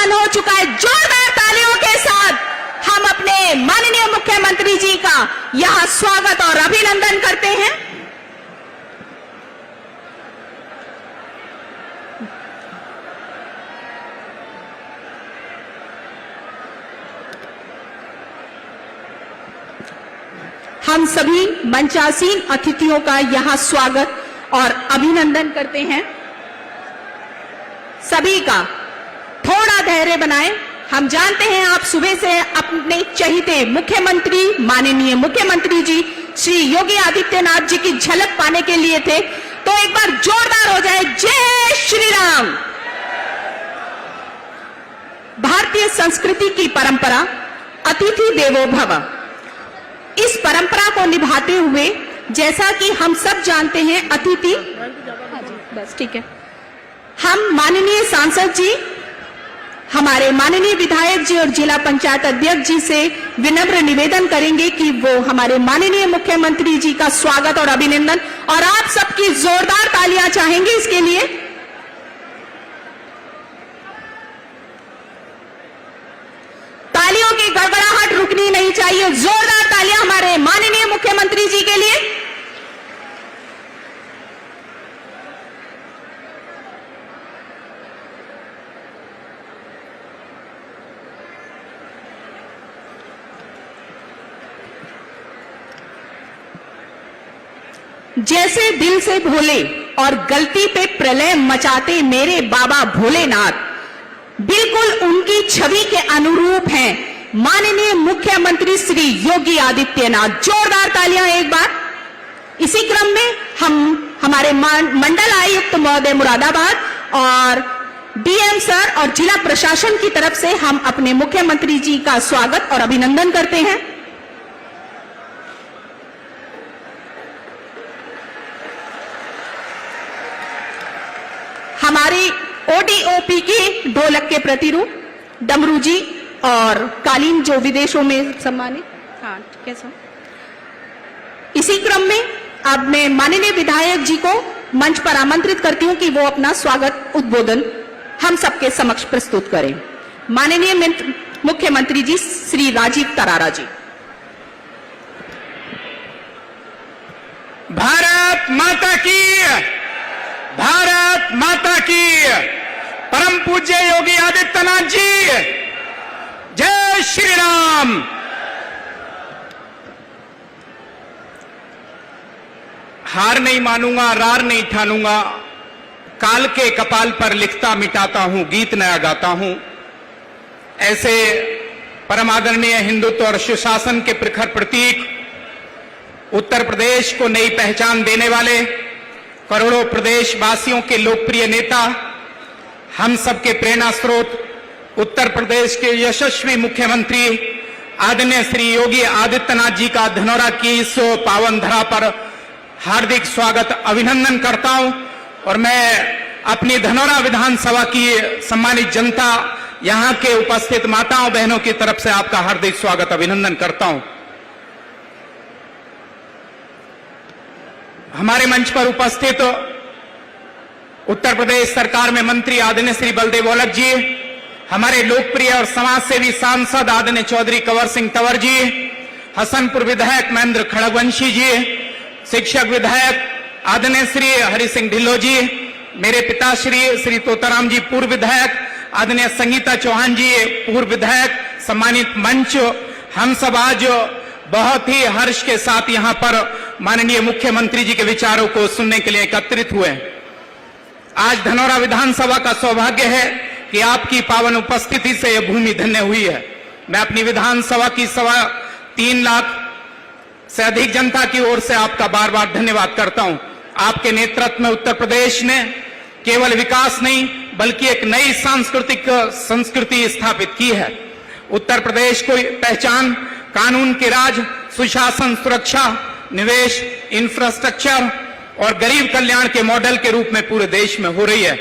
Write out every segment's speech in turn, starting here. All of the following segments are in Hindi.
आगमन हो चुका है। जोरदार तालियों के साथ हम अपने माननीय मुख्यमंत्री जी का यहां स्वागत और अभिनंदन करते हैं। हम सभी मंचासीन अतिथियों का यहां स्वागत और अभिनंदन करते हैं। सभी का थोड़ा धैर्य बनाएं। हम जानते हैं आप सुबह से अपने चहेते मुख्यमंत्री, माननीय मुख्यमंत्री जी श्री योगी आदित्यनाथ जी की झलक पाने के लिए थे, तो एक बार जोरदार हो जाए जय श्री राम। भारतीय संस्कृति की परंपरा अतिथि देवो भव, इस परंपरा को निभाते हुए जैसा कि हम सब जानते हैं अतिथि, बस ठीक है, हम माननीय सांसद जी, हमारे माननीय विधायक जी और जिला पंचायत अध्यक्ष जी से विनम्र निवेदन करेंगे कि वो हमारे माननीय मुख्यमंत्री जी का स्वागत और अभिनंदन, और आप सबकी जोरदार तालियां चाहेंगे इसके लिए। तालियों की गड़गड़ाहट रुकनी नहीं चाहिए। जोरदार तालियां हमारे माननीय मुख्यमंत्री जी के लिए। जैसे दिल से भोले और गलती पे प्रलय मचाते मेरे बाबा भोलेनाथ, बिल्कुल उनकी छवि के अनुरूप हैं माननीय मुख्यमंत्री श्री योगी आदित्यनाथ। जोरदार तालियां एक बार। इसी क्रम में हम हमारे मंडल आयुक्त महोदय मुरादाबाद और डीएम सर और जिला प्रशासन की तरफ से हम अपने मुख्यमंत्री जी का स्वागत और अभिनंदन करते हैं। हमारी ओडीओपी की ढोलक के प्रतिरूप डमरू जी और कालीन जो विदेशों में सम्मानित, हाँ ठीक है सर। इसी क्रम में अब मैं माननीय विधायक जी को मंच पर आमंत्रित करती हूं कि वो अपना स्वागत उद्बोधन हम सबके समक्ष प्रस्तुत करें। माननीय मुख्यमंत्री जी श्री राजीव तरारा जी। भारत माता की, भारत माता की, परम पूज्य योगी आदित्यनाथ जी, जय श्री राम। हार नहीं मानूंगा, रार नहीं ठानूंगा, काल के कपाल पर लिखता मिटाता हूं, गीत नया गाता हूं। ऐसे परम आदरणीय हिंदुत्व और सुशासन के प्रखर प्रतीक, उत्तर प्रदेश को नई पहचान देने वाले, करोड़ों प्रदेशवासियों के लोकप्रिय नेता, हम सबके प्रेरणा स्रोत, उत्तर प्रदेश के यशस्वी मुख्यमंत्री आदरणीय श्री योगी आदित्यनाथ जी का धनौरा की इस पावन धरा पर हार्दिक स्वागत अभिनंदन करता हूं। और मैं अपनी धनौरा विधानसभा की सम्मानित जनता, यहां के उपस्थित माताओं बहनों की तरफ से आपका हार्दिक स्वागत अभिनंदन करता हूं। हमारे मंच पर उपस्थित उत्तर प्रदेश सरकार में मंत्री आदरणीय श्री बलदेव औलख जी, हमारे लोकप्रिय और समाजसेवी सांसद आदरणीय चौधरी कंवर सिंह तंवर जी, हसनपुर विधायक महेंद्र खड़गवंशी जी, शिक्षक विधायक आदरणीय श्री हरि सिंह ढिल्लो जी, मेरे पिताश्री श्री तोताराम जी पूर्व विधायक, आदरणीय संगीता चौहान जी पूर्व विधायक, सम्मानित मंच, हम सब आज बहुत ही हर्ष के साथ यहां पर माननीय मुख्यमंत्री जी के विचारों को सुनने के लिए एकत्रित हुए। आज धनौरा विधानसभा का सौभाग्य है कि आपकी पावन उपस्थिति से यह भूमि धन्य हुई है। मैं अपनी विधानसभा की 3.25 लाख से अधिक जनता की ओर से आपका बार बार धन्यवाद करता हूं। आपके नेतृत्व में उत्तर प्रदेश ने केवल विकास नहीं बल्कि एक नई सांस्कृतिक संस्कृति स्थापित की है। उत्तर प्रदेश को पहचान कानून के राज, सुशासन, सुरक्षा, निवेश, इंफ्रास्ट्रक्चर और गरीब कल्याण के मॉडल के रूप में पूरे देश में हो रही है।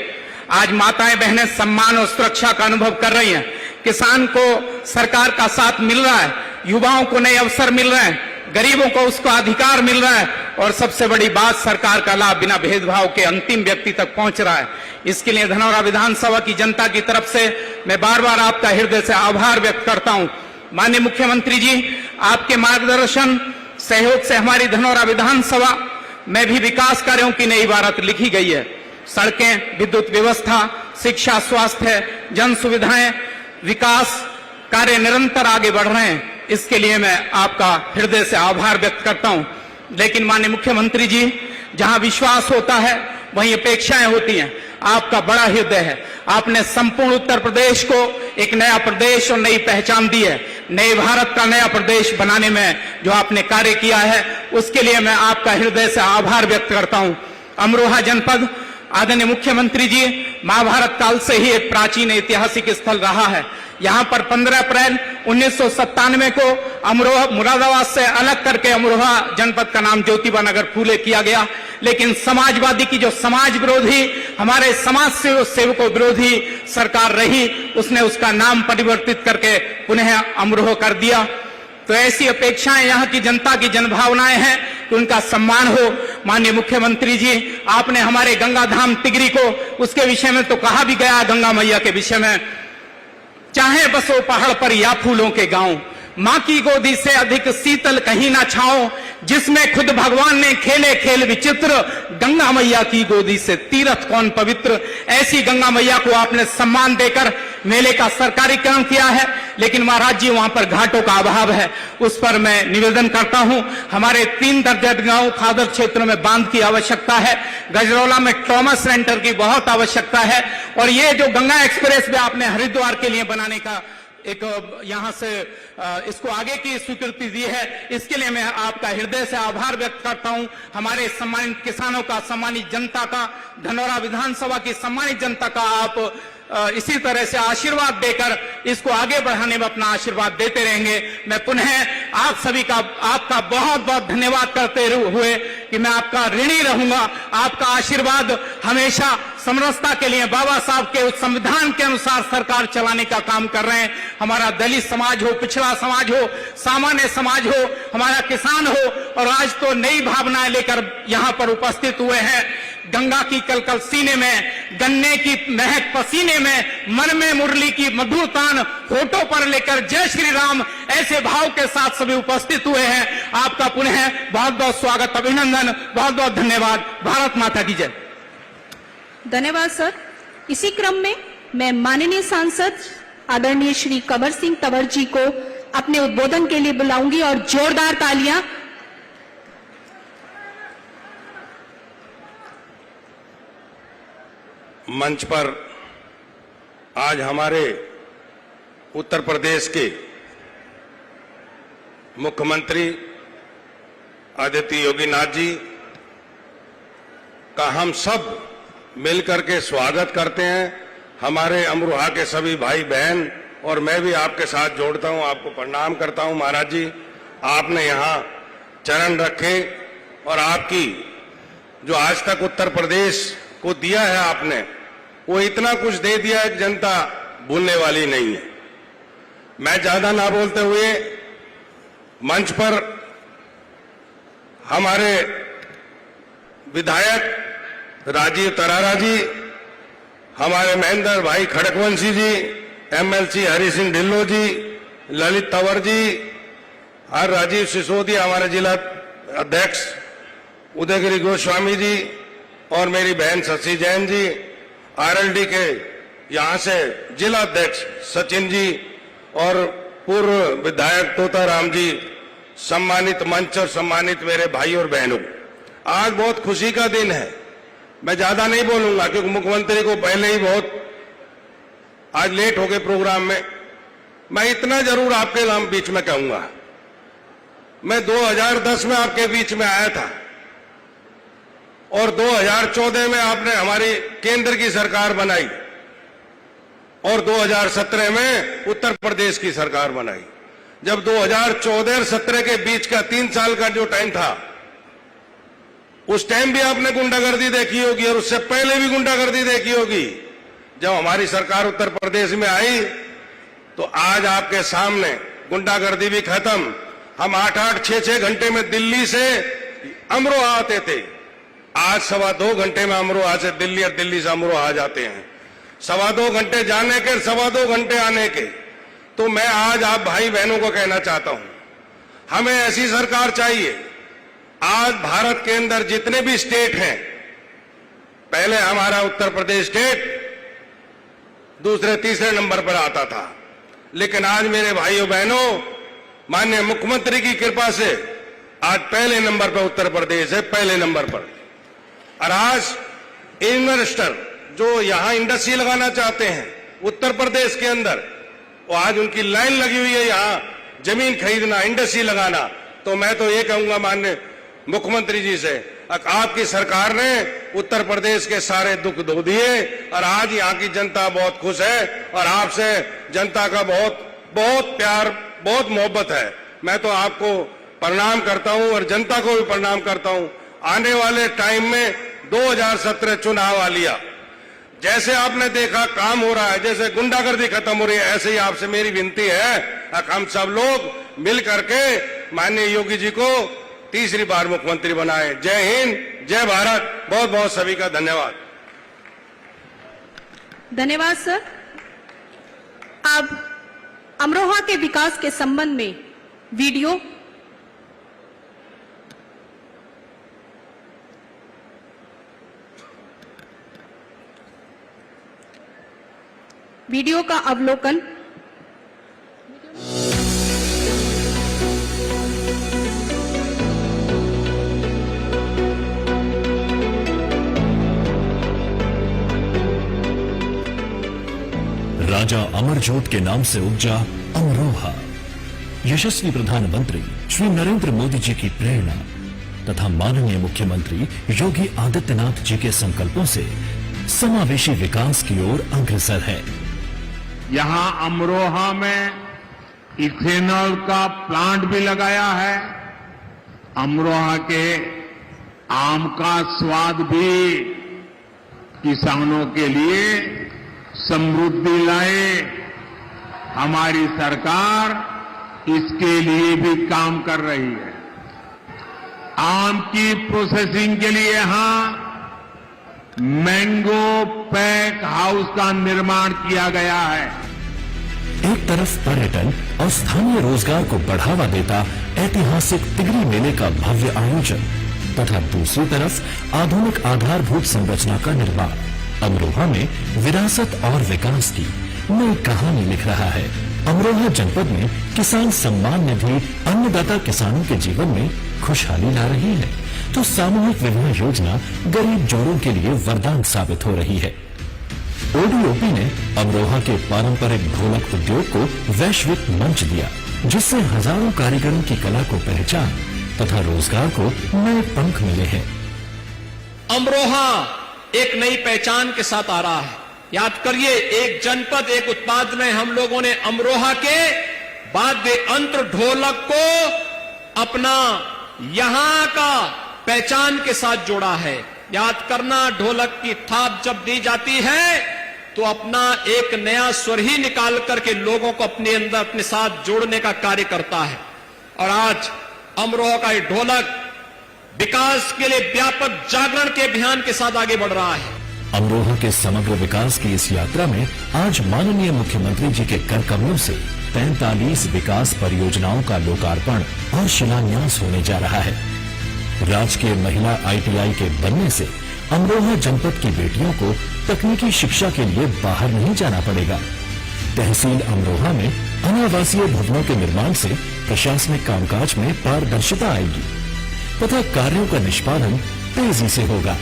आज माताएं बहनें सम्मान और सुरक्षा का अनुभव कर रही हैं। किसान को सरकार का साथ मिल रहा है, युवाओं को नए अवसर मिल रहे हैं, गरीबों को उसका अधिकार मिल रहा है और सबसे बड़ी बात, सरकार का लाभ बिना भेदभाव के अंतिम व्यक्ति तक पहुंच रहा है। इसके लिए धनौरा विधानसभा की जनता की तरफ से मैं बार बार आपका हृदय से आभार व्यक्त करता हूं। माननीय मुख्यमंत्री जी, आपके मार्गदर्शन सहयोग से हमारी धनौरा विधानसभा में भी विकास कार्यों की नई इबारत लिखी गई है। सड़कें, विद्युत व्यवस्था, शिक्षा, स्वास्थ्य, जन सुविधाएं, विकास कार्य निरंतर आगे बढ़ रहे हैं। इसके लिए मैं आपका हृदय से आभार व्यक्त करता हूं। लेकिन माननीय मुख्यमंत्री जी, जहां विश्वास होता है वहीं अपेक्षाएं होती हैं। आपका बड़ा हृदय है। आपने संपूर्ण उत्तर प्रदेश को एक नया प्रदेश और नई पहचान दी है। नए भारत का नया प्रदेश बनाने में जो आपने कार्य किया है, उसके लिए मैं आपका हृदय से आभार व्यक्त करता हूं। अमरोहा जनपद, आदरणीय मुख्यमंत्री जी, महाभारत काल से ही एक प्राचीन ऐतिहासिक स्थल रहा है। यहां पर 15 अप्रैल 1997 को अमरोहा मुरादाबाद से अलग करके अमरोहा जनपद का नाम ज्योतिबा नगर फूले किया गया। लेकिन समाजवादी की जो समाज विरोधी, हमारे समाज सेवकों विरोधी सरकार रही, उसने उसका नाम परिवर्तित करके पुनः अमरोहा कर दिया। तो ऐसी अपेक्षाएं यहाँ की जनता की जनभावनाएं हैं कि उनका सम्मान हो। माननीय मुख्यमंत्री जी, आपने हमारे गंगा धाम तिगरी को, उसके विषय में तो कहा भी गया, गंगा मैया के विषय में, चाहे बसो पहाड़ पर या फूलों के गांव, मां की गोदी से अधिक शीतल कहीं ना छाओ, जिसमें खुद भगवान ने खेले खेल विचित्र, गंगा मैया की गोदी से तीर्थ कौन पवित्र। ऐसी गंगा मैया को आपने सम्मान देकर मेले का सरकारीकरण किया है। लेकिन महाराज जी, वहां पर घाटों का अभाव है। उस पर मैं निवेदन करता हूं। हमारे 3 दर्जन गांव खादर क्षेत्र में बांध की आवश्यकता है। गजरौला में ट्रॉमा सेंटर की बहुत आवश्यकता है। और ये जो गंगा एक्सप्रेस वे आपने हरिद्वार के लिए बनाने का एक यहां से इसको आगे की स्वीकृति दी है, इसके लिए मैं आपका हृदय से आभार व्यक्त करता हूं। हमारे सम्मानित किसानों का, सम्मानित जनता का, धनौरा विधानसभा की सम्मानित जनता का आप इसी तरह से आशीर्वाद देकर इसको आगे बढ़ाने में अपना आशीर्वाद देते रहेंगे। मैं पुनः आप सभी का, आपका बहुत बहुत धन्यवाद करते हुए कि मैं आपका ऋणी रहूंगा। आपका आशीर्वाद हमेशा समरसता के लिए, बाबा साहब के उस संविधान के अनुसार सरकार चलाने का काम कर रहे हैं। हमारा दलित समाज हो, पिछड़ा समाज हो, सामान्य समाज हो, हमारा किसान हो, और आज तो नई भावनाएं लेकर यहां पर उपस्थित हुए हैं। गंगा की कलकल सीने में, गन्ने की महक पसीने में, मन में मुरली की मधुर तान होठों पर लेकर जय श्री राम, ऐसे भाव के साथ सभी उपस्थित हुए हैं। आपका पुनः बहुत बहुत स्वागत, अभिनंदन, बहुत बहुत धन्यवाद। भारत माता की जय। धन्यवाद सर। इसी क्रम में मैं माननीय सांसद आदरणीय श्री कंवर सिंह तंवर जी को अपने उद्बोधन के लिए बुलाऊंगी, और जोरदार तालियां। मंच पर आज हमारे उत्तर प्रदेश के मुख्यमंत्री आदित्य योगीनाथ जी का हम सब मिलकर के स्वागत करते हैं। हमारे अमरोहा के सभी भाई बहन, और मैं भी आपके साथ जोड़ता हूं, आपको प्रणाम करता हूं। महाराज जी, आपने यहां चरण रखे, और आपकी जो आज तक उत्तर प्रदेश को दिया है आपने, वो इतना कुछ दे दिया है कि जनता भूलने वाली नहीं है। मैं ज्यादा ना बोलते हुए मंच पर हमारे विधायक राजीव तरारा जी, हमारे महेंद्र भाई खड़कवंशी जी, एमएलसी हरि सिंह ढिल्लो जी, ललित तंवर जी, और राजीव सिसोदिया हमारे जिला अध्यक्ष, उदयगिरी गोस्वामी जी, और मेरी बहन शशि जैन जी, आरएलडी के यहां से जिला अध्यक्ष सचिन जी, और पूर्व विधायक तोताराम जी, सम्मानित मंच और सम्मानित मेरे भाई और बहनों, आज बहुत खुशी का दिन है। मैं ज्यादा नहीं बोलूंगा क्योंकि मुख्यमंत्री को पहले ही बहुत आज लेट हो गए प्रोग्राम में। मैं इतना जरूर आपके नाम बीच में कहूंगा, मैं 2010 में आपके बीच में आया था, और 2014 में आपने हमारी केंद्र की सरकार बनाई, और 2017 में उत्तर प्रदेश की सरकार बनाई। जब 2014 और 17 के बीच का 3 साल का जो टाइम था, उस टाइम भी आपने गुंडागर्दी देखी होगी, और उससे पहले भी गुंडागर्दी देखी होगी। जब हमारी सरकार उत्तर प्रदेश में आई, तो आज आपके सामने गुंडागर्दी भी खत्म। हम 8-8, 6-6 घंटे में दिल्ली से अमरोहा आते थे। आज 2.25 घंटे में अमरोहा से दिल्ली और दिल्ली से अमरोहा आ जाते हैं। 2.25 घंटे जाने के, 2.25 घंटे आने के। तो मैं आज आप भाई बहनों को कहना चाहता हूं, हमें ऐसी सरकार चाहिए। आज भारत के अंदर जितने भी स्टेट हैं, पहले हमारा उत्तर प्रदेश स्टेट दूसरे तीसरे नंबर पर आता था, लेकिन आज मेरे भाइयों बहनों, माननीय मुख्यमंत्री की कृपा से आज पहले नंबर पर उत्तर प्रदेश है, पहले नंबर पर। और आज इन्वेस्टर जो यहां इंडस्ट्री लगाना चाहते हैं उत्तर प्रदेश के अंदर, वो आज उनकी लाइन लगी हुई है यहां जमीन खरीदना, इंडस्ट्री लगाना। तो मैं तो ये कहूंगा माननीय मुख्यमंत्री जी से, आपकी सरकार ने उत्तर प्रदेश के सारे दुख धो दिए और आज यहां की जनता बहुत खुश है और आपसे जनता का बहुत बहुत प्यार, बहुत मोहब्बत है। मैं तो आपको प्रणाम करता हूं और जनता को भी प्रणाम करता हूं। आने वाले टाइम में 2017 चुनाव आ लिया, जैसे आपने देखा काम हो रहा है, जैसे गुंडागर्दी खत्म हो रही है, ऐसे ही आपसे मेरी विनती है हम सब लोग मिल करके माननीय योगी जी को तीसरी बार मुख्यमंत्री बनाए। जय हिंद, जय भारत। बहुत बहुत सभी का धन्यवाद। धन्यवाद सर। अब अमरोहा के विकास के संबंध में वीडियो का अवलोकन राजा अमरजोत के नाम से उपजा अमरोहा यशस्वी प्रधानमंत्री श्री नरेंद्र मोदी जी की प्रेरणा तथा माननीय मुख्यमंत्री योगी आदित्यनाथ जी के संकल्पों से समावेशी विकास की ओर अग्रसर है। यहां अमरोहा में इथेनॉल का प्लांट भी लगाया है। अमरोहा के आम का स्वाद भी किसानों के लिए समृद्धि लाए। हमारी सरकार इसके लिए भी काम कर रही है। आम की प्रोसेसिंग के लिए यहां मैंगो पैक हाउस का निर्माण किया गया है। एक तरफ पर्यटन और स्थानीय रोजगार को बढ़ावा देता ऐतिहासिक तिगरी मेले का भव्य आयोजन तथा दूसरी तरफ आधुनिक आधारभूत संरचना का निर्माण अमरोहा में विरासत और विकास की नई कहानी लिख रहा है। अमरोहा जनपद में किसान सम्मान निधि अन्नदाता किसानों के जीवन में खुशहाली ला रही है, तो सामूहिक विवाह योजना गरीब जोड़ों के लिए वरदान साबित हो रही है। ओडीओपी ने अमरोहा के पारंपरिक ढोलक उद्योग को वैश्विक मंच दिया, जिससे हजारों कारीगरों की कला को पहचान तथा रोजगार को नए पंख मिले हैं। अमरोहा एक नई पहचान के साथ आ रहा है। याद करिए, एक जनपद एक उत्पाद में हम लोगों ने अमरोहा के वाद्य यंत्र ढोलक को अपना यहां का पहचान के साथ जोड़ा है। याद करना, ढोलक की थाप जब दी जाती है तो अपना एक नया स्वर ही निकाल करके लोगों को अपने अंदर अपने साथ जोड़ने का कार्य करता है। और आज अमरोहा का ये ढोलक विकास के लिए व्यापक जागरण के अभियान के साथ आगे बढ़ रहा है। अमरोहा के समग्र विकास की इस यात्रा में आज माननीय मुख्यमंत्री जी के कर कमलों से 45 विकास परियोजनाओं का लोकार्पण और शिलान्यास होने जा रहा है। राजकीय महिला ITI के बनने से अमरोहा जनपद की बेटियों को तकनीकी शिक्षा के लिए बाहर नहीं जाना पड़ेगा। तहसील अमरोहा में अनावासीय भवनों के निर्माण से प्रशासनिक कामकाज में पारदर्शिता आएगी तथा कार्यों का निष्पादन तेजी से होगा।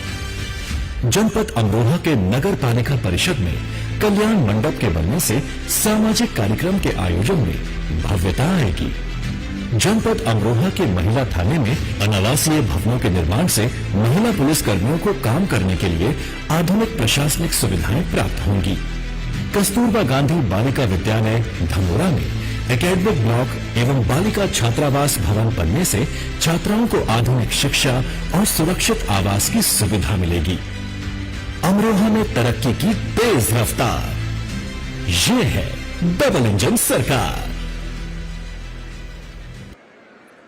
जनपद अमरोहा के नगर पालिका परिषद में कल्याण मंडप के बनने से सामाजिक कार्यक्रम के आयोजन में भव्यता आएगी। जनपद अमरोहा के महिला थाने में अनावासीय भवनों के निर्माण से महिला पुलिस कर्मियों को काम करने के लिए आधुनिक प्रशासनिक सुविधाएं प्राप्त होंगी। कस्तूरबा गांधी बालिका विद्यालय धमोरा में एकेडमिक ब्लॉक एवं बालिका छात्रावास भवन बनने से छात्राओं को आधुनिक शिक्षा और सुरक्षित आवास की सुविधा मिलेगी। अमरोहा में तरक्की की तेज रफ्तार, ये है डबल इंजन सरकार।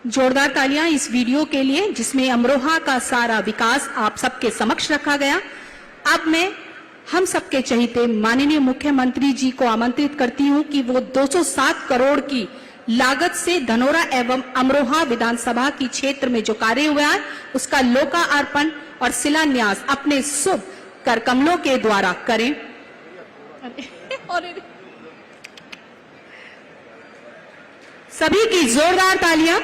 जोरदार तालियां इस वीडियो के लिए जिसमें अमरोहा का सारा विकास आप सबके समक्ष रखा गया। अब मैं हम सबके चहीते माननीय मुख्यमंत्री जी को आमंत्रित करती हूं कि वो 207 करोड़ की लागत से धनोरा एवं अमरोहा विधानसभा की क्षेत्र में जो कार्य हुआ है उसका लोकार्पण और शिलान्यास अपने शुभ कर कमलों के द्वारा करें। सभी की जोरदार तालियां।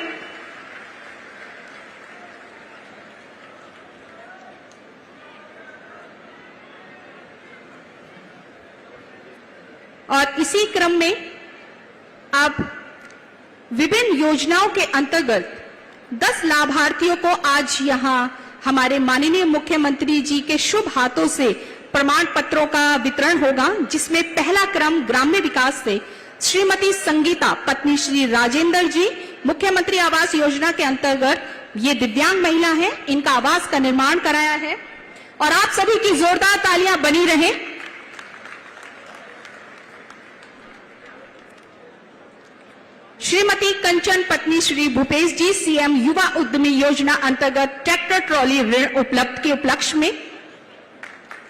और इसी क्रम में अब विभिन्न योजनाओं के अंतर्गत 10 लाभार्थियों को आज यहां हमारे माननीय मुख्यमंत्री जी के शुभ हाथों से प्रमाण पत्रों का वितरण होगा, जिसमें पहला क्रम ग्राम्य विकास से श्रीमती संगीता पत्नी श्री राजेंद्र जी मुख्यमंत्री आवास योजना के अंतर्गत ये दिव्यांग महिला है, इनका आवास का निर्माण कराया है और आप सभी की जोरदार तालियां बनी रहे। श्रीमती कंचन पत्नी श्री भूपेश जी सीएम युवा उद्यमी योजना अंतर्गत ट्रैक्टर ट्रॉली ऋण उपलब्ध के उपलक्ष्य में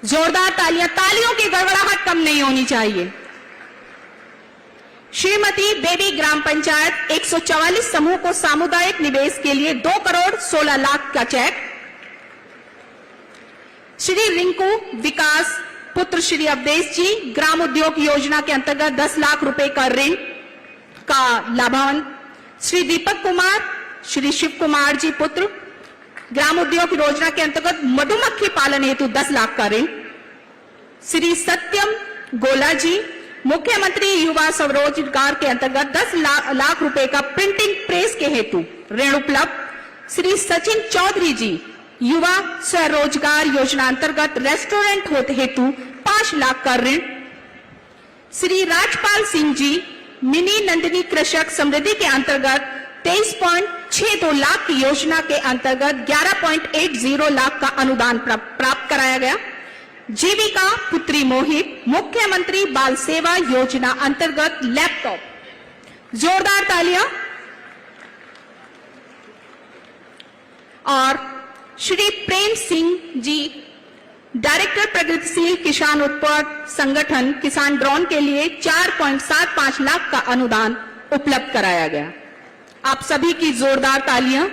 जोरदार तालियां, तालियों की गड़गड़ाहट कम नहीं होनी चाहिए। श्रीमती बेबी ग्राम पंचायत 144 समूह को सामुदायिक निवेश के लिए 2 करोड़ 16 लाख का चेक। श्री रिंकू विकास पुत्र श्री अवधेश जी ग्राम उद्योग योजना के अंतर्गत 10 लाख रुपए का ऋण का लाभांश। श्री दीपक कुमार श्री शिव कुमार जी पुत्र ग्राम उद्योग योजना के अंतर्गत मधुमक्खी पालन हेतु 10 लाख का ऋण। श्री सत्यम गोला जी मुख्यमंत्री युवा स्वरोजगार के अंतर्गत 10 लाख रुपए का प्रिंटिंग प्रेस के हेतु ऋण उपलब्ध। श्री सचिन चौधरी जी युवा स्वरोजगार योजना अंतर्गत रेस्टोरेंट हेतु 5 लाख का ऋण। श्री राजपाल सिंह जी मिनी नंदिनी कृषक समृद्धि के अंतर्गत 23.62 लाख की योजना के अंतर्गत 11.80 लाख का अनुदान प्राप्त कराया गया। जीविका पुत्री मोहित मुख्यमंत्री बाल सेवा योजना अंतर्गत लैपटॉप। जोरदार तालियां। और श्री प्रेम सिंह जी डायरेक्टर प्रगतिशील किसान उत्पाद संगठन किसान ड्रोन के लिए 4.75 लाख का अनुदान उपलब्ध कराया गया। आप सभी की जोरदार तालियां।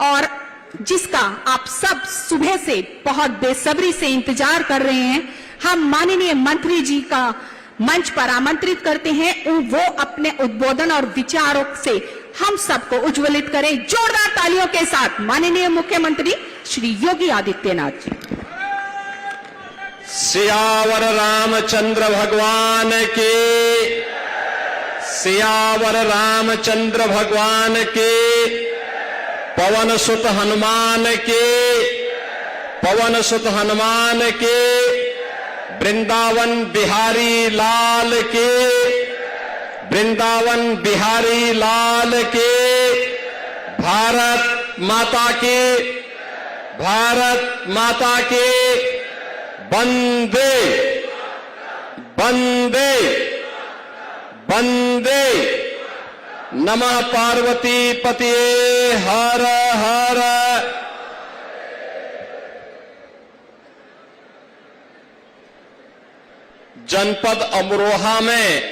और जिसका आप सब सुबह से बहुत बेसब्री से इंतजार कर रहे हैं, हम माननीय मंत्री जी का मंच पर आमंत्रित करते हैं, वो अपने उद्बोधन और विचारों से हम सबको उज्ज्वलित करें। जोरदार तालियों के साथ माननीय मुख्यमंत्री श्री योगी आदित्यनाथ जी। सियावर रामचंद्र भगवान के, सियावर रामचंद्र भगवान के, पवन सुत हनुमान के, पवन सुत हनुमान के, वृंदावन बिहारी लाल के, वृंदावन बिहारी लाल के, भारत माता के, भारत माता के, वंदे वंदे वंदे। नमः पार्वती पतिये हर हर। जनपद अमरोहा में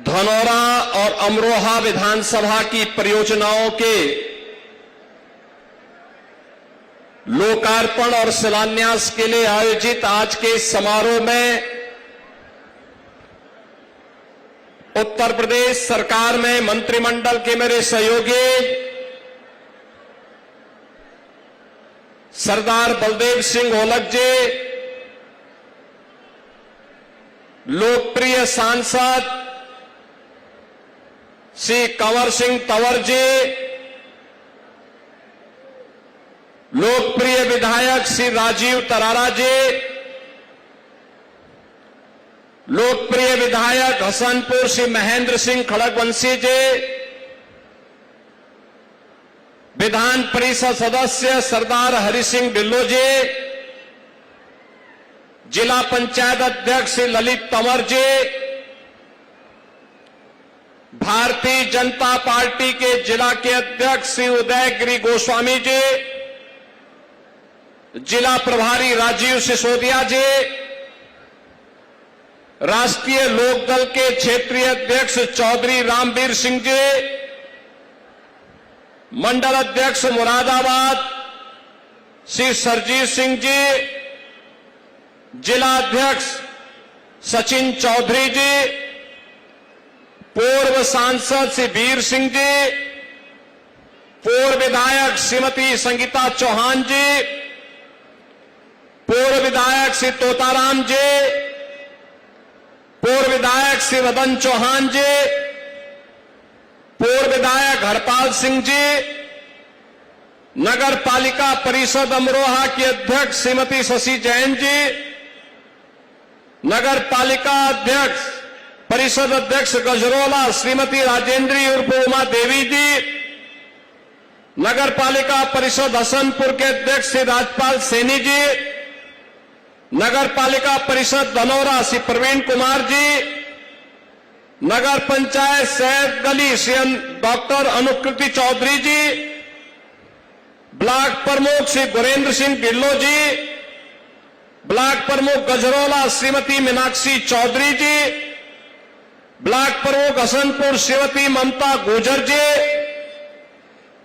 धनौरा और अमरोहा विधानसभा की परियोजनाओं के लोकार्पण और शिलान्यास के लिए आयोजित आज के इस समारोह में उत्तर प्रदेश सरकार में मंत्रिमंडल के मेरे सहयोगी सरदार बलदेव सिंह ओलख जी, लोकप्रिय सांसद श्री कंवर सिंह तंवर जी, लोकप्रिय विधायक श्री राजीव तरारा जी, लोकप्रिय विधायक हसनपुर श्री महेंद्र सिंह खड़गवंशी जी, विधान परिषद सदस्य सरदार हरि सिंह ढिल्लों जी, जिला पंचायत अध्यक्ष श्री ललित तंवर जी, भारतीय जनता पार्टी के जिला के अध्यक्ष श्री उदयगिरी गोस्वामी जी, जिला प्रभारी राजीव सिसोदिया जी, राष्ट्रीय लोकदल के क्षेत्रीय अध्यक्ष चौधरी रामवीर सिंह जी, मंडल अध्यक्ष मुरादाबाद श्री सरजीत सिंह जी, जिला अध्यक्ष सचिन चौधरी जी, पूर्व सांसद श्री वीर सिंह जी, पूर्व विधायक श्रीमती संगीता चौहान जी, पूर्व विधायक श्री तोताराम जी, पूर्व विधायक श्री रतन चौहान जी, पूर्व विधायक हरपाल सिंह जी, नगर पालिका परिषद अमरोहा की अध्यक्ष श्रीमती शशि जैन जी, नगर पालिका अध्यक्ष परिषद अध्यक्ष गजरोला श्रीमती राजेंद्री उर्फ उमा देवी जी, नगर पालिका परिषद हसनपुर के अध्यक्ष श्री राजपाल सैनी जी, नगर पालिका परिषद धनौरा श्री प्रवीण कुमार जी, नगर पंचायत सैयद गली श्री डॉक्टर अनुकृति चौधरी जी, ब्लॉक प्रमुख श्री गुरेंद्र सिंह ढिल्लो जी, ब्लॉक प्रमुख गजरोला श्रीमती मीनाक्षी चौधरी जी, ब्लॉक प्रमुख हसनपुर श्रीमती ममता गुर्जर जी,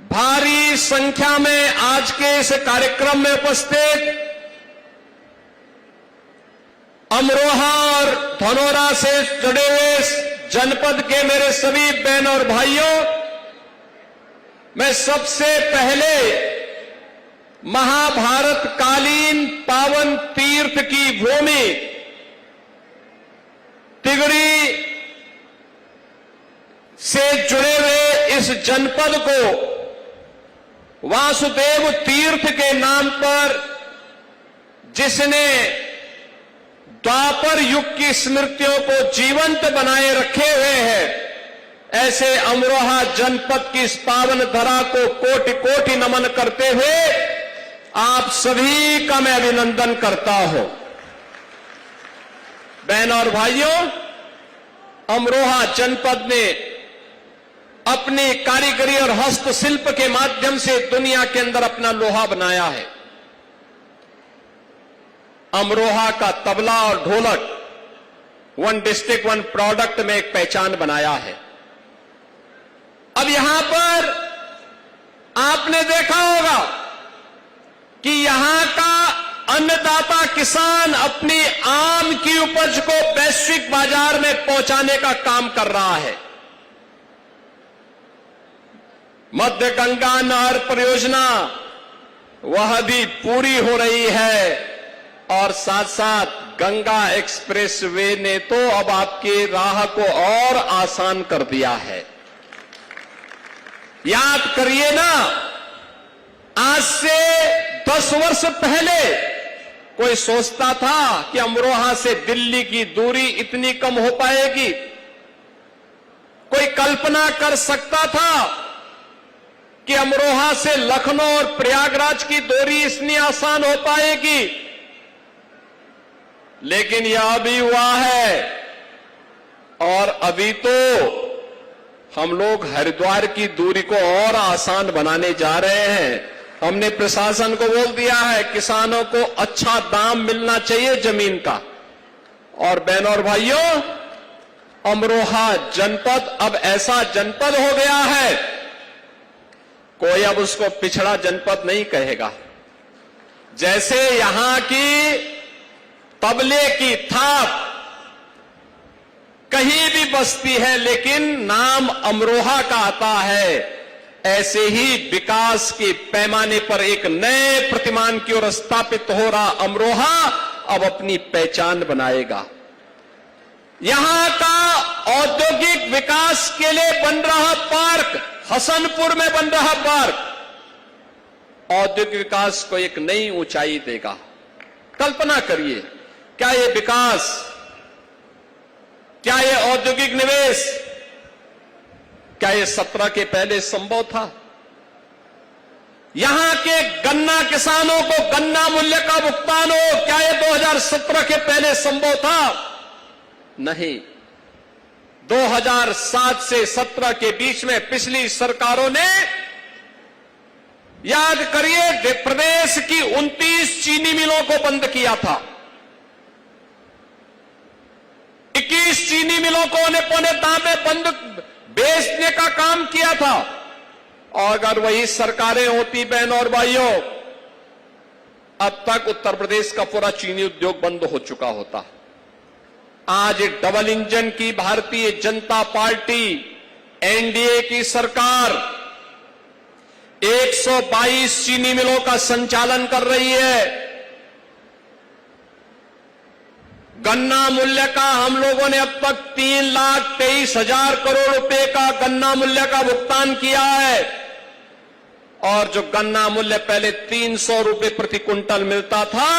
भारी संख्या में आज के इस कार्यक्रम में उपस्थित अमरोहा और धनौरा से जुड़े हुए जनपद के मेरे सभी बहन और भाइयों, मैं सबसे पहले महाभारत कालीन पावन तीर्थ की भूमि तिगड़ी से जुड़े हुए इस जनपद को वासुदेव तीर्थ के नाम पर, जिसने द्वापर युग की स्मृतियों को जीवंत बनाए रखे हुए हैं, ऐसे अमरोहा जनपद की इस पावन धरा को कोटि कोटि नमन करते हुए आप सभी का मैं अभिनंदन करता हूं। बहन और भाइयों, अमरोहा जनपद ने अपनी कारीगरी और हस्तशिल्प के माध्यम से दुनिया के अंदर अपना लोहा बनाया है। अमरोहा का तबला और ढोलक वन डिस्ट्रिक्ट वन प्रोडक्ट में एक पहचान बनाया है। अब यहां पर आपने देखा होगा कि यहां का अन्नदाता किसान अपनी आम की उपज को वैश्विक बाजार में पहुंचाने का काम कर रहा है। मध्य गंगा नहर परियोजना वह भी पूरी हो रही है और साथ साथ गंगा एक्सप्रेसवे ने तो अब आपकी राह को और आसान कर दिया है। याद करिए ना, आज से 10 वर्ष पहले कोई सोचता था कि अमरोहा से दिल्ली की दूरी इतनी कम हो पाएगी? कोई कल्पना कर सकता था कि अमरोहा से लखनऊ और प्रयागराज की दूरी इतनी आसान हो पाएगी? लेकिन यह भी हुआ है और अभी तो हम लोग हरिद्वार की दूरी को और आसान बनाने जा रहे हैं। हमने प्रशासन को बोल दिया है किसानों को अच्छा दाम मिलना चाहिए जमीन का। और बहनों और भाइयों, अमरोहा जनपद अब ऐसा जनपद हो गया है, कोई अब उसको पिछड़ा जनपद नहीं कहेगा। जैसे यहां की तबले की थाप कहीं भी बसती है लेकिन नाम अमरोहा का आता है, ऐसे ही विकास के पैमाने पर एक नए प्रतिमान की ओर स्थापित हो रहा अमरोहा अब अपनी पहचान बनाएगा। यहां का औद्योगिक विकास के लिए बन रहा पार्क, हसनपुर में बन रहा पार्क, औद्योगिक विकास को एक नई ऊंचाई देगा। कल्पना करिए, क्या ये विकास, क्या ये औद्योगिक निवेश, क्या ये 17 के पहले संभव था? यहां के गन्ना किसानों को गन्ना मूल्य का भुगतान हो, क्या यह 2017 के पहले संभव था? नहीं। 2007 से 17 के बीच में पिछली सरकारों ने, याद करिए, प्रदेश की 29 चीनी मिलों को बंद किया था। 21 चीनी मिलों को पौने दाम में बंद बेचने का काम किया था। और अगर वही सरकारें होती, बहनों और भाइयों, अब तक उत्तर प्रदेश का पूरा चीनी उद्योग बंद हो चुका होता। आज डबल इंजन की भारतीय जनता पार्टी एनडीए की सरकार 122 चीनी मिलों का संचालन कर रही है। गन्ना मूल्य का हम लोगों ने अब तक 3,23,000 करोड़ रुपए का गन्ना मूल्य का भुगतान किया है। और जो गन्ना मूल्य पहले 300 रुपए प्रति क्विंटल मिलता था,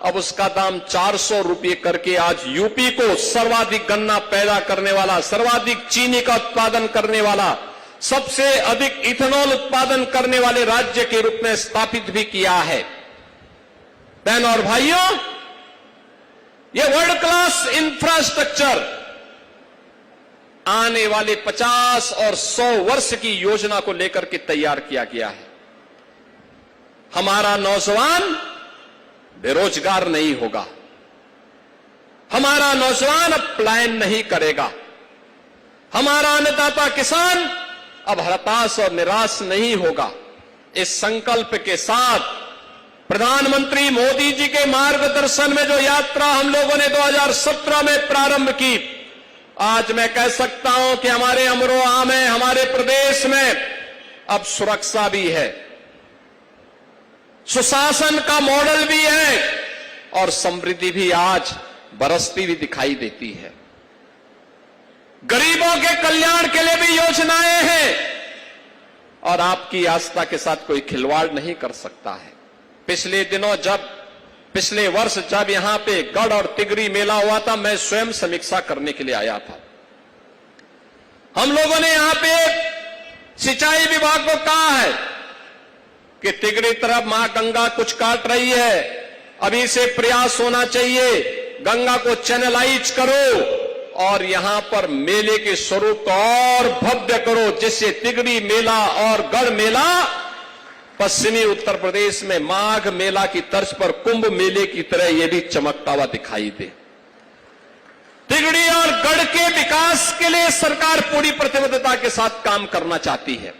अब उसका दाम 400 रुपए करके आज यूपी को सर्वाधिक गन्ना पैदा करने वाला, सर्वाधिक चीनी का उत्पादन करने वाला, सबसे अधिक इथेनॉल उत्पादन करने वाले राज्य के रूप में स्थापित भी किया है। बहनों और भाइयों, यह वर्ल्ड क्लास इंफ्रास्ट्रक्चर आने वाले 50 और 100 वर्ष की योजना को लेकर के तैयार किया गया है। हमारा नौजवान बेरोजगार नहीं होगा, हमारा नौजवान अब पलायन नहीं करेगा, हमारा अन्नदाता किसान अब हताश और निराश नहीं होगा। इस संकल्प के साथ प्रधानमंत्री मोदी जी के मार्गदर्शन में जो यात्रा हम लोगों ने 2017 में प्रारंभ की, आज मैं कह सकता हूं कि हमारे अमरोहा में, हमारे प्रदेश में अब सुरक्षा भी है, सुशासन का मॉडल भी है और समृद्धि भी आज बरसती हुई दिखाई देती है। गरीबों के कल्याण के लिए भी योजनाएं हैं और आपकी आस्था के साथ कोई खिलवाड़ नहीं कर सकता है। पिछले वर्ष जब यहां पे गढ़ और तिगरी मेला हुआ था, मैं स्वयं समीक्षा करने के लिए आया था। हम लोगों ने यहां पे सिंचाई विभाग को कहा है कि तिगरी तरफ मां गंगा कुछ काट रही है, अभी से प्रयास होना चाहिए, गंगा को चैनलाइज करो और यहां पर मेले के स्वरूप को और भव्य करो, जिससे तिगरी मेला और गढ़ मेला पश्चिमी उत्तर प्रदेश में माघ मेला की तर्ज पर कुंभ मेले की तरह यह भी चमकता हुआ दिखाई दे। तिगड़ी और गढ़ के विकास के लिए सरकार पूरी प्रतिबद्धता के साथ काम करना चाहती है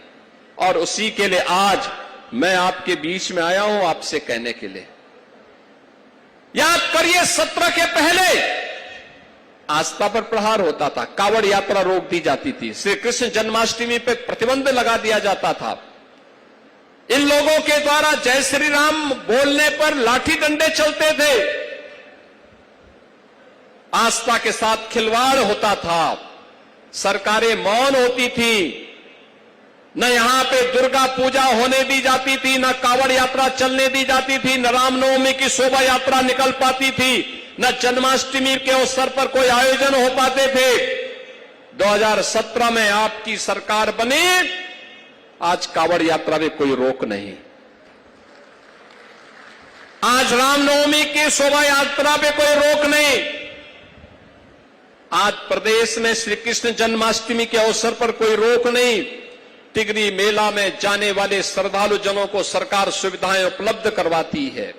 और उसी के लिए आज मैं आपके बीच में आया हूं आपसे कहने के लिए। याद करिए, 17 के पहले आस्था पर प्रहार होता था, कावड़ यात्रा रोक दी जाती थी, श्री कृष्ण जन्माष्टमी पर प्रतिबंध लगा दिया जाता था, इन लोगों के द्वारा जय श्री राम बोलने पर लाठी डंडे चलते थे, आस्था के साथ खिलवाड़ होता था, सरकारें मौन होती थी, न यहां पे दुर्गा पूजा होने दी जाती थी, न कावड़ यात्रा चलने दी जाती थी, न रामनवमी की शोभा यात्रा निकल पाती थी, न जन्माष्टमी के अवसर पर कोई आयोजन हो पाते थे। 2017 में आपकी सरकार बनी, आज कावड़ यात्रा में कोई रोक नहीं, आज रामनवमी की शोभा यात्रा पे कोई रोक नहीं, आज प्रदेश में श्री कृष्ण जन्माष्टमी के अवसर पर कोई रोक नहीं। तिगरी मेला में जाने वाले श्रद्धालु जनों को सरकार सुविधाएं उपलब्ध करवाती है,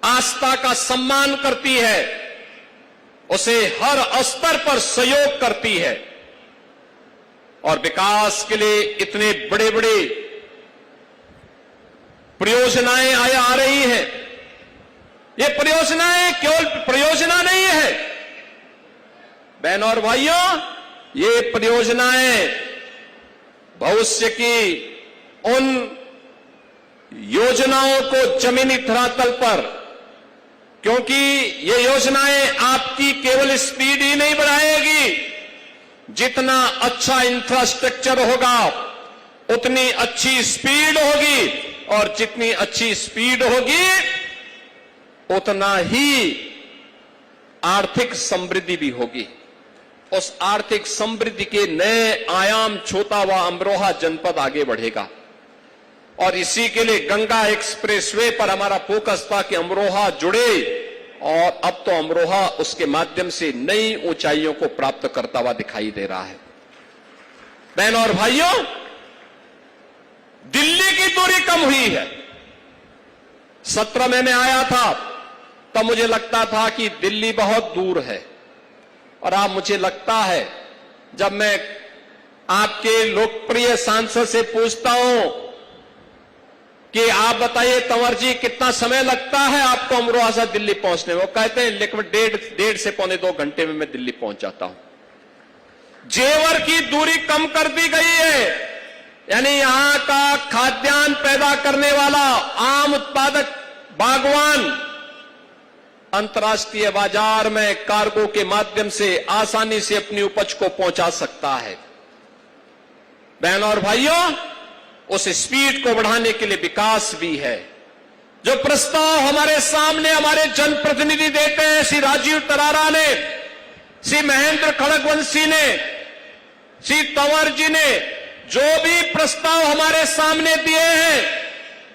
आस्था का सम्मान करती है, उसे हर स्तर पर सहयोग करती है और विकास के लिए इतने बड़े बड़े परियोजनाएं आ रही हैं। ये परियोजनाएं केवल परियोजना नहीं है बहनों और भाइयों, ये परियोजनाएं भविष्य की उन योजनाओं को जमीनी धरातल पर, क्योंकि ये योजनाएं आपकी केवल स्पीड ही नहीं बढ़ाएगी, जितना अच्छा इंफ्रास्ट्रक्चर होगा उतनी अच्छी स्पीड होगी और जितनी अच्छी स्पीड होगी उतना ही आर्थिक समृद्धि भी होगी। उस आर्थिक समृद्धि के नए आयाम छूता हुआ अमरोहा जनपद आगे बढ़ेगा। और इसी के लिए गंगा एक्सप्रेसवे पर हमारा फोकस था कि अमरोहा जुड़े, और अब तो अमरोहा उसके माध्यम से नई ऊंचाइयों को प्राप्त करता हुआ दिखाई दे रहा है। बहनों और भाइयों, दिल्ली की दूरी कम हुई है। 17 में मैं आया था तब मुझे लगता था कि दिल्ली बहुत दूर है, और अब मुझे लगता है जब मैं आपके लोकप्रिय सांसद से पूछता हूं कि आप बताइए तंवर जी कितना समय लगता है आपको अमरोहा से दिल्ली पहुंचने में, वो कहते हैं लगभग डेढ़ से पौने 2 घंटे में मैं दिल्ली पहुंच जाता हूं। जेवर की दूरी कम कर दी गई है, यानी यहां का खाद्यान्न पैदा करने वाला आम उत्पादक बागवान अंतर्राष्ट्रीय बाजार में कार्गो के माध्यम से आसानी से अपनी उपज को पहुंचा सकता है। बहनों और भाइयों, उस स्पीड को बढ़ाने के लिए विकास भी है। जो प्रस्ताव हमारे सामने हमारे जनप्रतिनिधि देते हैं, श्री राजीव तरारा ने, श्री महेंद्र खड़गवंशी ने, श्री तंवर जी ने जो भी प्रस्ताव हमारे सामने दिए हैं,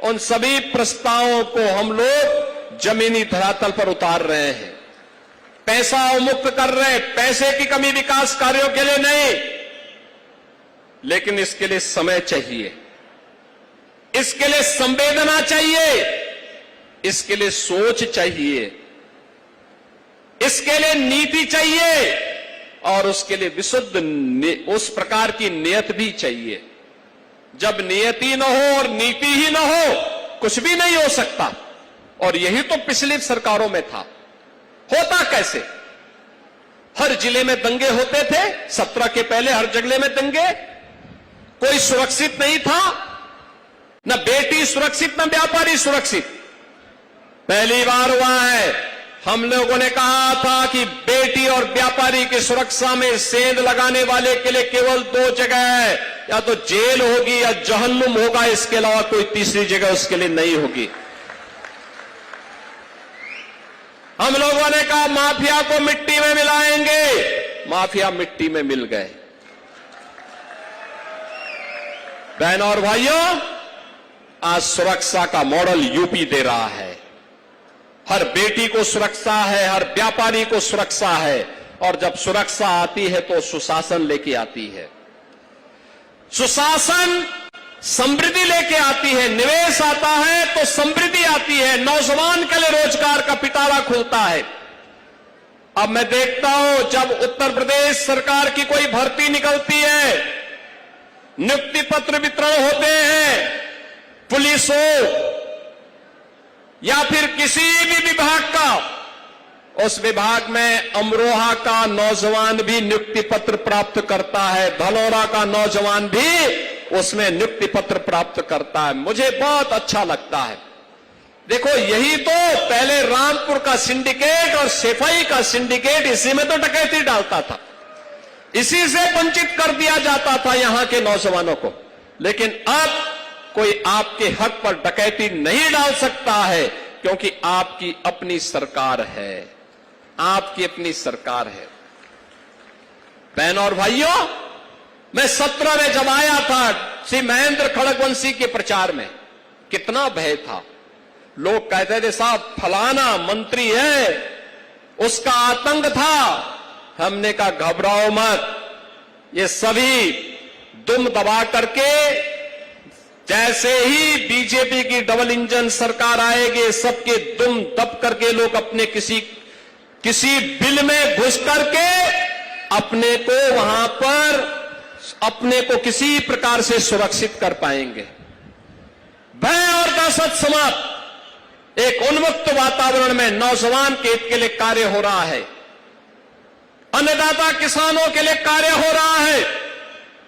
उन सभी प्रस्तावों को हम लोग जमीनी धरातल पर उतार रहे हैं, पैसा अवमुक्त कर रहे हैं। पैसे की कमी विकास कार्यों के लिए नहीं, लेकिन इसके लिए समय चाहिए, इसके लिए संवेदना चाहिए, इसके लिए सोच चाहिए, इसके लिए नीति चाहिए, और उसके लिए विशुद्ध उस प्रकार की नियत भी चाहिए। जब नियति न हो और नीति ही न हो, कुछ भी नहीं हो सकता। और यही तो पिछली सरकारों में था। होता कैसे? हर जिले में दंगे होते थे, 17 के पहले हर जगह में दंगे, कोई सुरक्षित नहीं था, न बेटी सुरक्षित न व्यापारी सुरक्षित। पहली बार हुआ है, हम लोगों ने कहा था कि बेटी और व्यापारी की सुरक्षा में सेंध लगाने वाले के लिए केवल 2 जगह है, या तो जेल होगी या जहन्नुम होगा, इसके अलावा कोई तीसरी जगह उसके लिए नहीं होगी। हम लोगों ने कहा माफिया को मिट्टी में मिलाएंगे, माफिया मिट्टी में मिल गए। बहनों और भाइयों, आज सुरक्षा का मॉडल यूपी दे रहा है। हर बेटी को सुरक्षा है, हर व्यापारी को सुरक्षा है, और जब सुरक्षा आती है तो सुशासन लेके आती है। सुशासन समृद्धि लेके आती है, निवेश आता है तो समृद्धि आती है, नौजवान के लिए रोजगार का पिटारा खुलता है। अब मैं देखता हूं जब उत्तर प्रदेश सरकार की कोई भर्ती निकलती है, नियुक्ति पत्र वितरण होते हैं, पुलिस हो या फिर किसी भी विभाग का, उस विभाग में अमरोहा का नौजवान भी नियुक्ति पत्र प्राप्त करता है, धनौरा का नौजवान भी उसमें नियुक्ति पत्र प्राप्त करता है। मुझे बहुत अच्छा लगता है। देखो, यही तो पहले रामपुर का सिंडिकेट और सेफई का सिंडिकेट, इसी में तो डकैती डालता था, इसी से वंचित कर दिया जाता था यहां के नौजवानों को। लेकिन अब कोई आपके हक पर डकैती नहीं डाल सकता है, क्योंकि आपकी अपनी सरकार है, आपकी अपनी सरकार है। बहनों और भाइयों, मैं 17 में जब आया था श्री महेंद्र खड़गवंशी के प्रचार में, कितना भय था। लोग कहते थे साहब फलाना मंत्री है, उसका आतंक था। हमने कहा घबराओ मत, ये सभी दुम दबा करके, जैसे ही बीजेपी की डबल इंजन सरकार आएगी, सबके दुम दब करके लोग अपने किसी बिल में घुस करके अपने को वहां पर अपने को किसी प्रकार से सुरक्षित कर पाएंगे। भय और दहशत समाप्त, एक उन्मुक्त वातावरण में नौजवान के हित के लिए कार्य हो रहा है, अन्नदाता किसानों के लिए कार्य हो रहा है,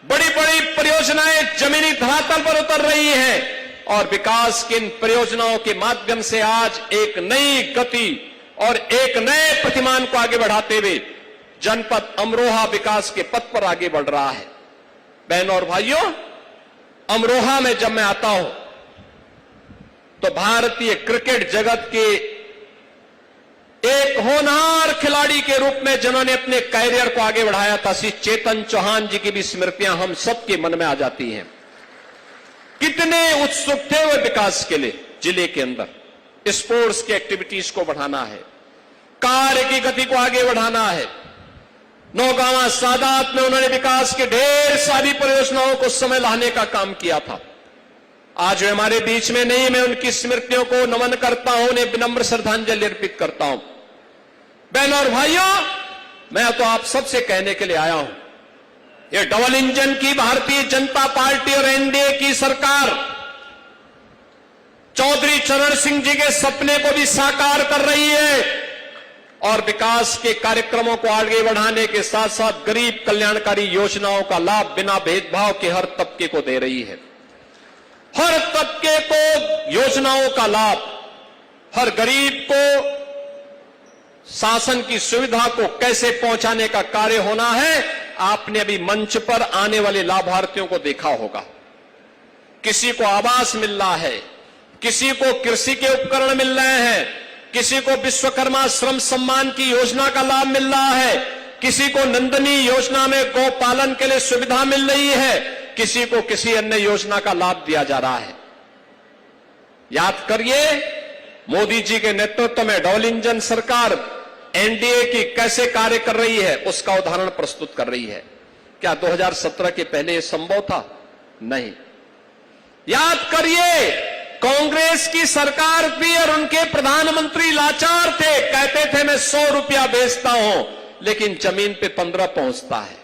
बड़ी बड़ी परियोजनाएं जमीनी धरातल पर उतर रही हैं, और विकास की इन परियोजनाओं के माध्यम से आज एक नई गति और एक नए प्रतिमान को आगे बढ़ाते हुए जनपद अमरोहा विकास के पथ पर आगे बढ़ रहा है। बहनों और भाइयों, अमरोहा में जब मैं आता हूं तो भारतीय क्रिकेट जगत के एक होनहार खिलाड़ी के रूप में जिन्होंने अपने कैरियर को आगे बढ़ाया था, श्री चेतन चौहान जी की भी स्मृतियां हम सबके मन में आ जाती हैं। कितने उत्सुक थे वो विकास के लिए। जिले के अंदर स्पोर्ट्स की एक्टिविटीज को बढ़ाना है, कार्य की गति को आगे बढ़ाना है। नौगांवा सादात में उन्होंने विकास के ढेर सारी परियोजनाओं को समय लाने का काम किया था। आज वे हमारे बीच में नहीं, मैं उनकी स्मृतियों को नमन करता हूं, उन्हें विनम्र श्रद्धांजलि अर्पित करता हूं। बहनों और भाइयों, मैं तो आप सबसे कहने के लिए आया हूं, ये डबल इंजन की भारतीय जनता पार्टी और एनडीए की सरकार चौधरी चरण सिंह जी के सपने को भी साकार कर रही है और विकास के कार्यक्रमों को आगे बढ़ाने के साथ साथ गरीब कल्याणकारी योजनाओं का लाभ बिना भेदभाव के हर तबके को दे रही है। हर तबके को योजनाओं का लाभ, हर गरीब को शासन की सुविधा को कैसे पहुंचाने का कार्य होना है, आपने अभी मंच पर आने वाले लाभार्थियों को देखा होगा। किसी को आवास मिल रहा है, किसी को कृषि के उपकरण मिल रहे हैं, किसी को विश्वकर्मा श्रम सम्मान की योजना का लाभ मिल रहा है, किसी को नंदनी योजना में गौ पालन के लिए सुविधा मिल रही है, किसी को किसी अन्य योजना का लाभ दिया जा रहा है। याद करिए, मोदी जी के नेतृत्व में डबल इंजन सरकार एनडीए की कैसे कार्य कर रही है, उसका उदाहरण प्रस्तुत कर रही है। क्या 2017 के पहले यह संभव था? नहीं। याद करिए, कांग्रेस की सरकार भी और उनके प्रधानमंत्री लाचार थे, कहते थे मैं 100 रुपया बेचता हूं, लेकिन जमीन पे 15 पहुंचता है।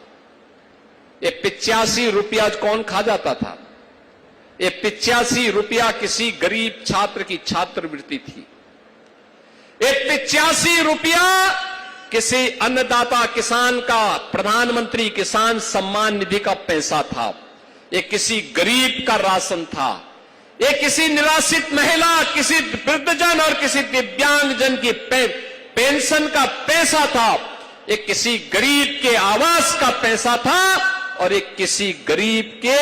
ये 85 रुपया कौन खा जाता था? ये 85 रुपया किसी गरीब छात्र की छात्रवृत्ति थी। ये 85 रुपया किसी अन्नदाता किसान का प्रधानमंत्री किसान सम्मान निधि का पैसा था। ये किसी गरीब का राशन था। ये किसी निराश्रित महिला, किसी वृद्धजन और किसी दिव्यांगजन की पेंशन का पैसा था। ये किसी गरीब के आवास का पैसा था और एक किसी गरीब के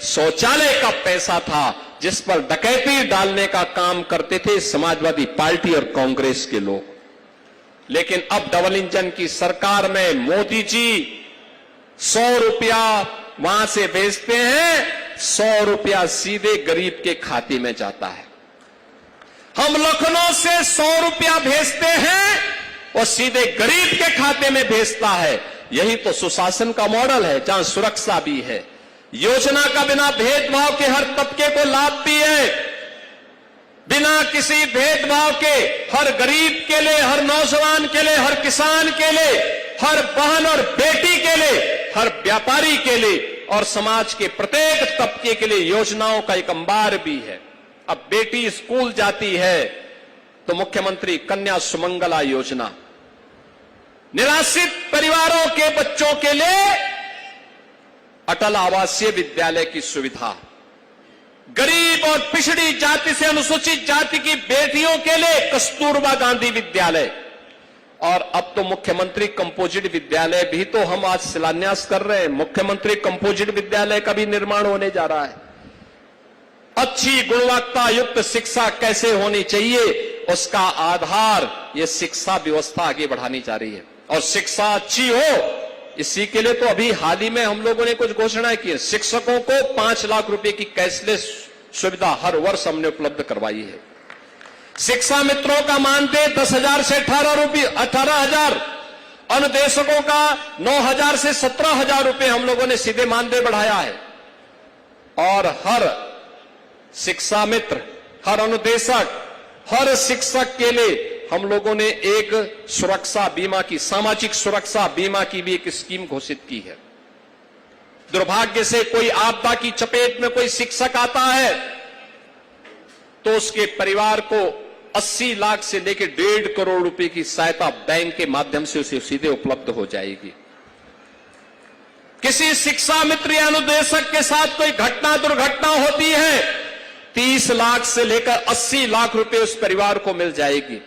शौचालय का पैसा था, जिस पर डकैती डालने का काम करते थे समाजवादी पार्टी और कांग्रेस के लोग। लेकिन अब डबल इंजन की सरकार में मोदी जी 100 रुपया वहां से भेजते हैं, 100 रुपया सीधे गरीब के खाते में जाता है। हम लखनऊ से 100 रुपया भेजते हैं, वो सीधे गरीब के खाते में भेजता है। यही तो सुशासन का मॉडल है, जहां सुरक्षा भी है, योजना का बिना भेदभाव के हर तबके को लाभ भी है, बिना किसी भेदभाव के हर गरीब के लिए, हर नौजवान के लिए, हर किसान के लिए, हर बहन और बेटी के लिए, हर व्यापारी के लिए और समाज के प्रत्येक तबके के लिए योजनाओं का एक अंबार भी है। अब बेटी स्कूल जाती है तो मुख्यमंत्री कन्या सुमंगला योजना, निराश्रित परिवारों के बच्चों के लिए अटल आवासीय विद्यालय की सुविधा, गरीब और पिछड़ी जाति से अनुसूचित जाति की बेटियों के लिए कस्तूरबा गांधी विद्यालय, और अब तो मुख्यमंत्री कंपोजिट विद्यालय भी तो हम आज शिलान्यास कर रहे हैं। मुख्यमंत्री कंपोजिट विद्यालय का भी निर्माण होने जा रहा है। अच्छी गुणवत्ता युक्त शिक्षा कैसे होनी चाहिए, उसका आधार ये शिक्षा व्यवस्था आगे बढ़ानी जा रही है। और शिक्षा अच्छी हो, इसी के लिए तो अभी हाल ही में हम लोगों ने कुछ घोषणाएं की है। शिक्षकों को 5 लाख रुपए की कैशलेस सुविधा हर वर्ष हमने उपलब्ध करवाई है। शिक्षा मित्रों का मानदेय 10,000 से 18,000, अनुदेशकों का 9,000 से 17,000 रुपए हम लोगों ने सीधे मानदेय बढ़ाया है। और हर शिक्षा मित्र, हर अनुदेशक, हर शिक्षक के लिए हम लोगों ने एक सुरक्षा बीमा की, सामाजिक सुरक्षा बीमा की भी एक स्कीम घोषित की है। दुर्भाग्य से कोई आपदा की चपेट में कोई शिक्षक आता है तो उसके परिवार को 80 लाख से लेकर 1.5 करोड़ रुपए की सहायता बैंक के माध्यम से उसे सीधे उपलब्ध हो जाएगी। किसी शिक्षा मित्र या अनुदेशक के साथ कोई घटना दुर्घटना होती है, 30 लाख से लेकर 80 लाख रुपए उस परिवार को मिल जाएगी।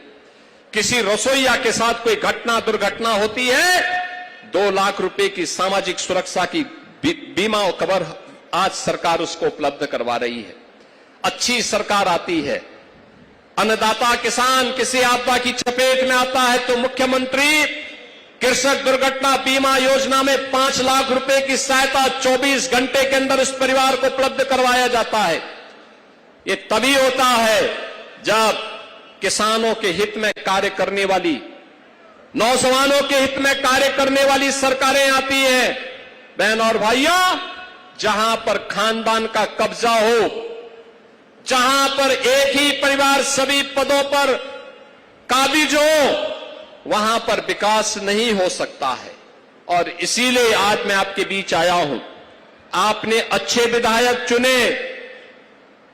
किसी रसोईया के साथ कोई घटना दुर्घटना होती है, 2 लाख रुपए की सामाजिक सुरक्षा की बीमा कवर आज सरकार उसको उपलब्ध करवा रही है। अच्छी सरकार आती है। अन्नदाता किसान किसी आपदा की चपेट में आता है तो मुख्यमंत्री कृषक दुर्घटना बीमा योजना में 5 लाख रुपए की सहायता 24 घंटे के अंदर इस परिवार को उपलब्ध करवाया जाता है। ये तभी होता है जब किसानों के हित में कार्य करने वाली, नौजवानों के हित में कार्य करने वाली सरकारें आती हैं। बहन और भाइयों, जहां पर खानदान का कब्जा हो, जहां पर एक ही परिवार सभी पदों पर काबिज हो, वहां पर विकास नहीं हो सकता है। और इसीलिए आज मैं आपके बीच आया हूं। आपने अच्छे विधायक चुने,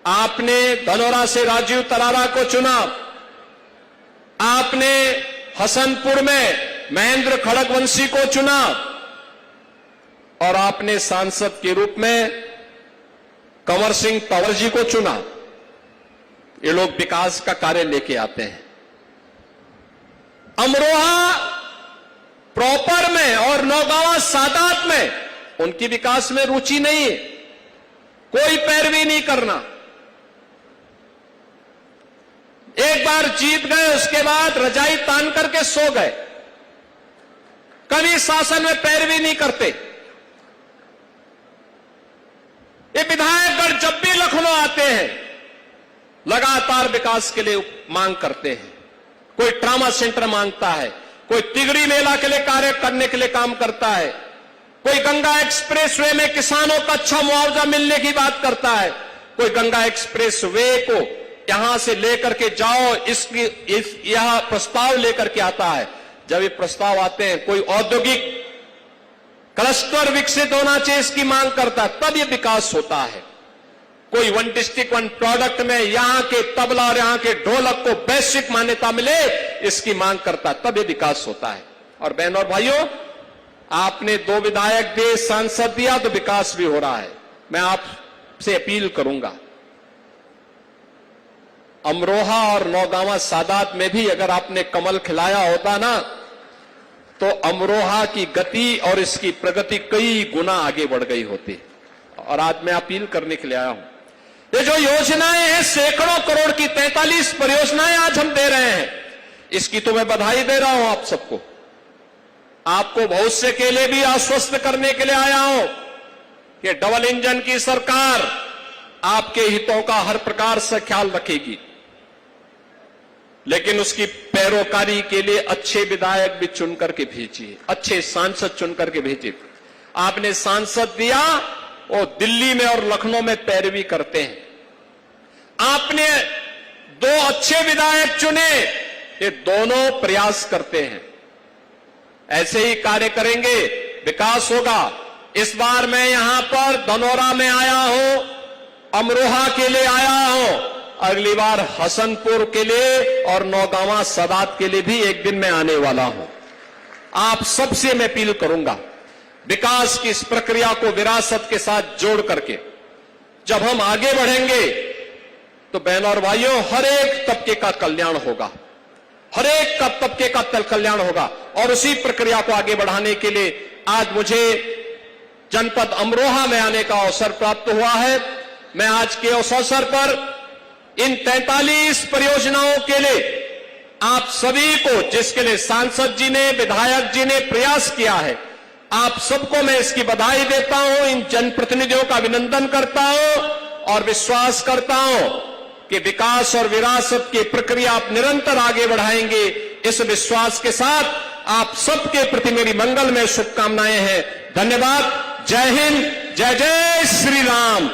आपने धनोरा से राजीव तरारा को चुना, आपने हसनपुर में महेंद्र खड़गवंशी को चुना, और आपने सांसद के रूप में कंवर सिंह तंवर जी को चुना। ये लोग विकास का कार्य लेके आते हैं। अमरोहा प्रॉपर में और नौगांवा सादात में उनकी विकास में रुचि नहीं है, कोई पैरवी नहीं करना। एक बार जीत गए, उसके बाद रजाई तान करके सो गए, कभी शासन में पैरवी नहीं करते। ये विधायकगण जब भी लखनऊ आते हैं, लगातार विकास के लिए मांग करते हैं। कोई ट्रामा सेंटर मांगता है, कोई तिगड़ी मेला के लिए कार्य करने के लिए काम करता है, कोई गंगा एक्सप्रेसवे में किसानों का अच्छा मुआवजा मिलने की बात करता है, कोई गंगा एक्सप्रेसवे को यहां से लेकर के जाओ, यह प्रस्ताव लेकर के आता है। जब ये प्रस्ताव आते हैं, कोई औद्योगिक क्लस्टर विकसित होना चाहिए इसकी मांग करता है, तब ये विकास होता है। कोई 1 डिस्ट्रिक्ट 1 प्रोडक्ट में यहां के तबला और यहां के ढोलक को वैश्विक मान्यता मिले, इसकी मांग करता है, तब ये विकास होता है। और बहनों और भाइयों, आपने 2 विधायक दिए, सांसद दिया, तो विकास भी हो रहा है। मैं आपसे अपील करूंगा, अमरोहा और नौगांवा सादात में भी अगर आपने कमल खिलाया होता ना, तो अमरोहा की गति और इसकी प्रगति कई गुना आगे बढ़ गई होती। और आज मैं अपील करने के लिए आया हूं, ये जो योजनाएं हैं, सैकड़ों करोड़ की 43 परियोजनाएं आज हम दे रहे हैं, इसकी तो मैं बधाई दे रहा हूं आप सबको। आपको भविष्य के लिए भी आश्वस्त करने के लिए आया हूं कि डबल इंजन की सरकार आपके हितों का हर प्रकार से ख्याल रखेगी, लेकिन उसकी पैरोकारी के लिए अच्छे विधायक भी चुन करके भेजिए, अच्छे सांसद चुन करके भेजिए। आपने सांसद दिया, वो दिल्ली में और लखनऊ में पैरवी करते हैं। आपने 2 अच्छे विधायक चुने, ये दोनों प्रयास करते हैं। ऐसे ही कार्य करेंगे, विकास होगा। इस बार मैं यहां पर धनोरा में आया हूं, अमरोहा के लिए आया हूं, अगली बार हसनपुर के लिए और नौगांवा सादात के लिए भी एक दिन मैं आने वाला हूं। आप सबसे मैं अपील करूंगा, विकास की इस प्रक्रिया को विरासत के साथ जोड़ करके जब हम आगे बढ़ेंगे, तो बहनों और भाइयों, हर एक तबके का कल्याण होगा, हर एक तबके का कल्याण होगा। और उसी प्रक्रिया को आगे बढ़ाने के लिए आज मुझे जनपद अमरोहा में आने का अवसर प्राप्त हुआ है। मैं आज के उस अवसर पर इन 43 परियोजनाओं के लिए आप सभी को, जिसके लिए सांसद जी ने, विधायक जी ने प्रयास किया है, आप सबको मैं इसकी बधाई देता हूं। इन जनप्रतिनिधियों का अभिनंदन करता हूं और विश्वास करता हूं कि विकास और विरासत की प्रक्रिया आप निरंतर आगे बढ़ाएंगे। इस विश्वास के साथ आप सबके प्रति मेरी मंगलमय शुभकामनाएं हैं। धन्यवाद। जय हिंद, जय जय श्री राम।